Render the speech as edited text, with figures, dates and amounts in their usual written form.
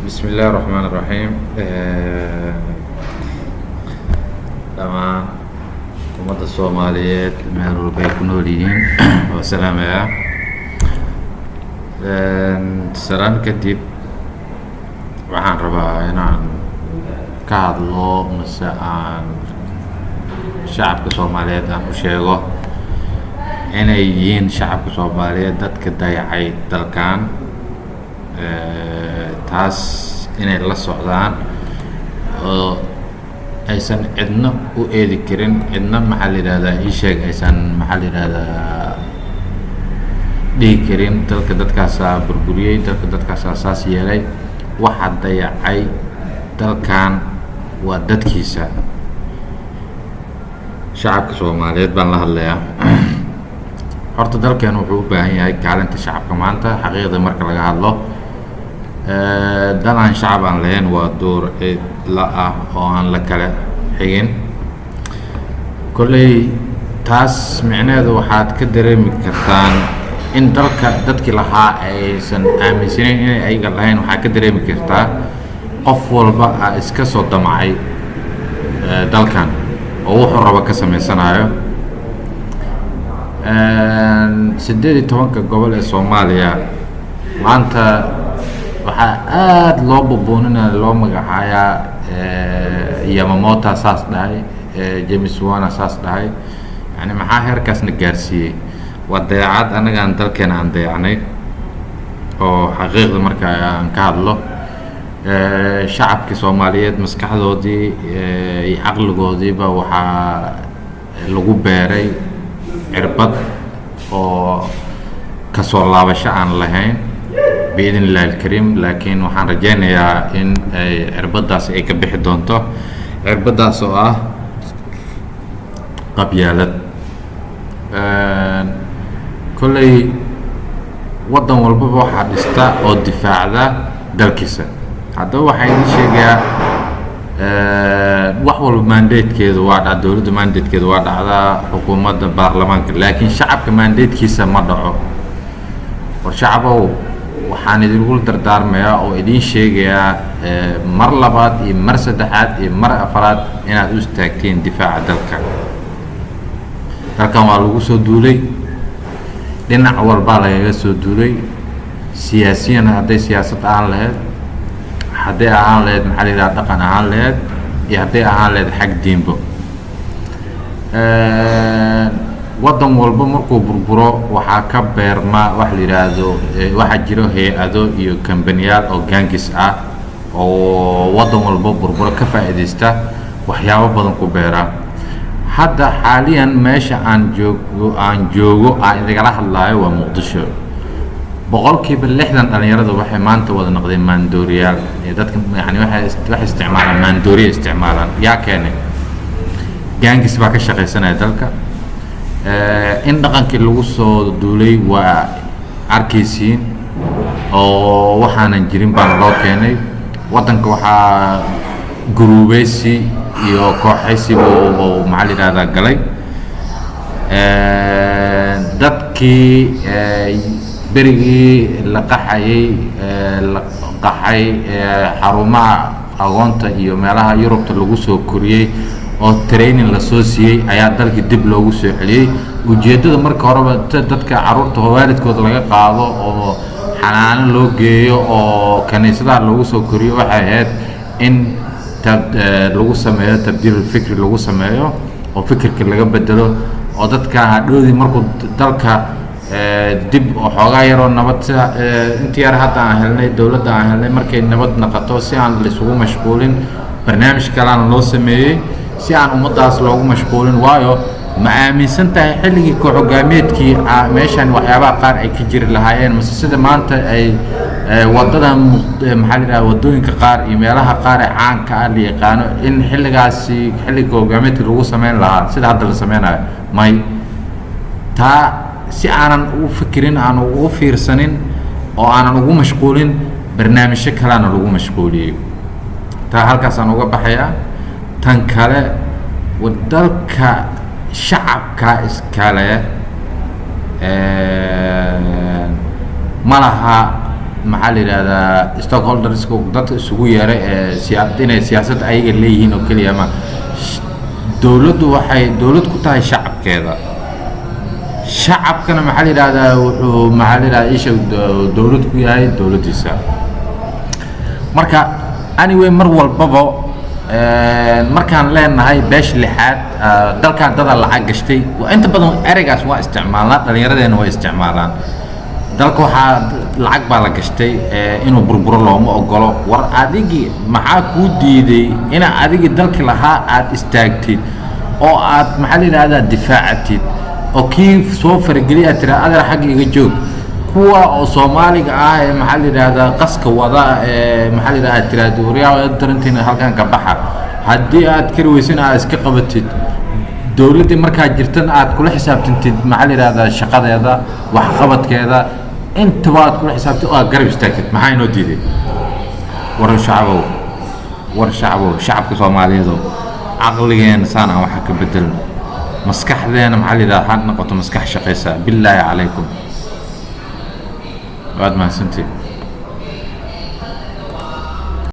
بسم الله الرحمن الرحيم dhammaan ummadda Soomaaliyeed meel walba ay ku nool yihiin waa salaamayaa salaan kadib waxaan rabaa inaan ka hadlo mise aan shacabka Soomaaliyeed aan u sheego inay yihiin shacabka Soomaaliyeed dadka dayacay dalkan taas inay la socdaan oo aysan cidna u eedi karin cidna maxaa la yiraahdaa ii sheeg aysan maxaa la yiraahdaa dhihi karin dadkaasa burburiyey dadkaasa saas yeelay waxa dayacay dalkan waa dadkiisa shacabka Soomaaliyeed baan la hadlayaa horta dalkan wuxuu u baahan yahay kaalinta shacabka maanta xaqiiqda marka laga hadlo dalaan shacab aan lahayn waa door la ah oo aan la kala xigin kolley taas micnaheedu waxaad ka dareemi kartaan in dadkii lahaa aysan aaminsanayn inay ayaga lahayn waxaad ka dareemi kartaa qof walba iska soo damacay dalkan oo wuxuu raba ka samaysanayo 18 gobol ee Soomaaliya maanta waxaa aad loo buubuuninaya loo magacayaa Yamamoto saas dhahay James Wana saas dhahay yani maxaa heerkaasna gaarsiiyey waa dayacad anagaan dalkeena aan dayacnay oo xaqiiqda marka aan ka hadlo shacabka Soomaaliyeed maskaxdoodii iyo caqligoodiiba waxaa lagu beeray cirbad oo kasoo laabasho aan lahayn بإذن الله الكريم لكن waxaan rajaynayaa in ay cirbadaas ay ka bixi doonto cirbadaas oo ah qabyaalad kolley wadan walba waxa dhista oo difaacda dalkiisa haddaba waxaan idin sheegayaa wax walba mandatekeedu waa dhacda dawladda mandatekeedu waa dhacdaa xukuumadda baarlamaanka laakiin shacabka mandatekiisa ma dhaco war shacabow waxaan idinku dardaarmayaa oo idin sheegayaa mar labaad iyo mar saddexaad iyo mar afraad inaad u istaagteen difaaca dalkan waa lagu soo duulay dhinac walba lagaga soo duulay siyaasiyan hadday siyaasad ahaan lahayd hadday ahaan lahayd maxaa la yidhaha dhaqan ahaan lahayd iyo hadday ahaan lahayd xag diinbo wadan walba markuu burburo waxaa ka beerma wax la yiraahdo waxa jiro hay'ado iyo kambaniyaal oo gangis ah oo wadan walba burburo ka faa'iideysta waxyaabo badan ku beera hadda xaaliyan meesha aan joogo aan idagala hadlaayo waa Muqdisho boqolkiiba 60 dhalinyarada waxay maanta wada noqdeen maandooriyaal dadka yani waxay isticmaalaan maandooriya isticmaalaan yaa keenay gangis baa ka shaqeysanaya dalka in dhaqankii lagu soo duulay waa arkaysiin oo waxaanan jirin baan loo keenay wadanka waxaa guruubeysi iyo kooxaysi oo maxaa la yiraahdaa galay dadkii berigii la qaxay xarumaha aqoonta iyo meelaha Yurubta lagu soo koriyay oo training la soo siiyay ayaa dalkii dib loogu soo celiyay ujeedada marka horeba dadka caruurta waalidkooda laga qaado oo xanaano loo geeyo oo kaniisadaha loogu soo koriyo waxay ahayd in lagu sameeyo tabdiil fikri lagu sameeyo oo fikirka laga bedelo oo dadka hadhoodii markuu dalka dib oo xoogaa yaroo nabad intii yar hadda aan helnay dawladda aan helnay markay nabad noqoto si aan la isugu mashquulin barnaamij kale loo sameeyay si aan ummadaas loogu mashquulin waayo ma aaminsan tahay xilligii koox hogaameedkii meeshan waxyaabaha qaar ay ka jiri lahaayeen mise sida maanta ay wadada maxaa la yiraahdaa wadooyinka qaar iyo meelaha qaar ee caanka ah la yaqaano in xilliga hogaameedkii lagu sameyn lahaa sida hadda la sameynayo may taa si aanan ugu fikirin aan ugu fiirsanin oo aanan ugu mashquulin barnaamijyo kalena lagu mashquuliyay taa halkaas aan uga baxayaa tan kale wadalka shacabka iskale malaha maxaa la yidhaahdaa stockholderska dadka isugu yeeray inay siyaasadda ayaga leeyihiin oo keliya ma dowladdu waxay dowlad ku tahay shacabkeeda shacabkana maxaa la yidhaahdaa wuxuu maxaa la yidhahdaa isha dowlad ku yahay dowladdiisa marka anyway mar walbaba markaan leenahay beesha lixaad dalkan dada lacag gashtay inta badan ereygaas waa isticmaalnaa dhallinyaradeena way isticmaalaan dalka waxaa lacag baa la gashtay inuu burburo looma ogolo war adigii maxaa kuu diiday inaa adigii dalki lahaa aad istaagtid oo aad maxaa la yidhahdaa difaacatid oo kii soo farageliya aad tiraa adeer xagga iga joog kuwa oo Soomaaliga ah ee maxaa la yiraahdaa qaska wada maxaa la yiraahdaa tiraado wariyaha darantina halkan ka baxa hadii aad kari weysan aad iska qabatid dawladda markaa jirtan aad kula xisaabtantid maxaa la yiraahdaa shaqadeeda wax qabadkeeda inta waad kula xisaabtid oo garab istaagtid maxaa inoo diiday war shacabka Soomaaliyeed aqligeena saana waxa ka bedel maskaxdeena maxaa la yiraahdaa noqoto maskax shaqeysa billahi alaykum بعد ما سنتي